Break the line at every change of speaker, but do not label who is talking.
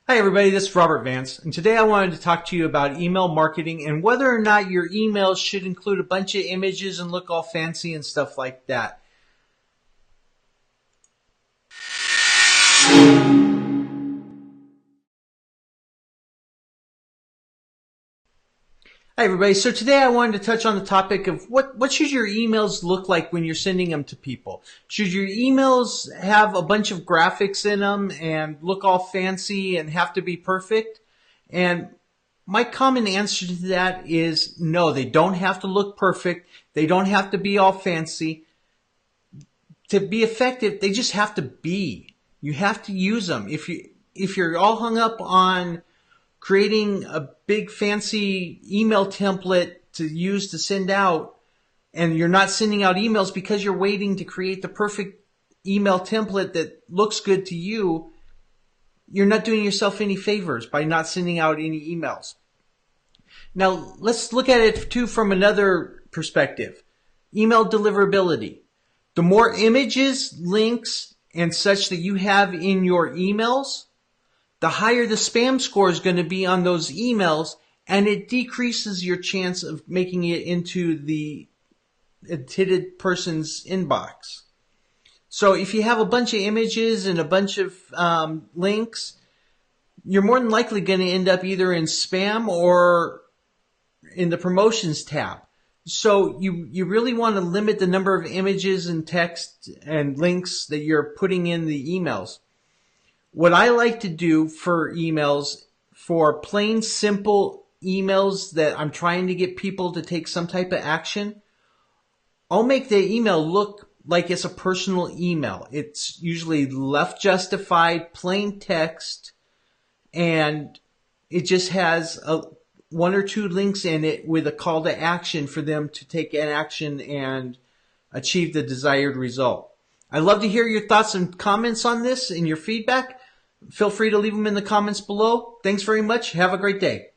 Hi everybody, this is Robert Vance, and today I wanted to talk to you about email marketing and whether or not your emails should include a bunch of images and look all fancy and stuff like that. Hi everybody, so today I wanted to touch on the topic of what should your emails look like when you're sending them to people. Should your emails have a bunch of graphics in them and look all fancy and have to be perfect? And my common answer to that is no, they don't have to look perfect. They don't have to be all fancy. To be effective, they just have to be. You have to use them. If you're all hung up on creating a big fancy email template to use to send out, and you're not sending out emails because you're waiting to create the perfect email template that looks good to you, you're not doing yourself any favors by not sending out any emails. Now, let's look at it too from another perspective. Email deliverability. The more images, links, and such that you have in your emails, the higher the spam score is going to be on those emails, and it decreases your chance of making it into the intended person's inbox. So if you have a bunch of images and a bunch of links, you're more than likely going to end up either in spam or in the promotions tab. So you really want to limit the number of images and text and links that you're putting in the emails. What I like to do for emails, for plain simple emails that I'm trying to get people to take some type of action, I'll make the email look like it's a personal email. It's usually left justified, plain text, and it just has one or two links in it with a call to action for them to take an action and achieve the desired result. I'd love to hear your thoughts and comments on this and your feedback. Feel free to leave them in the comments below. Thanks very much. Have a great day.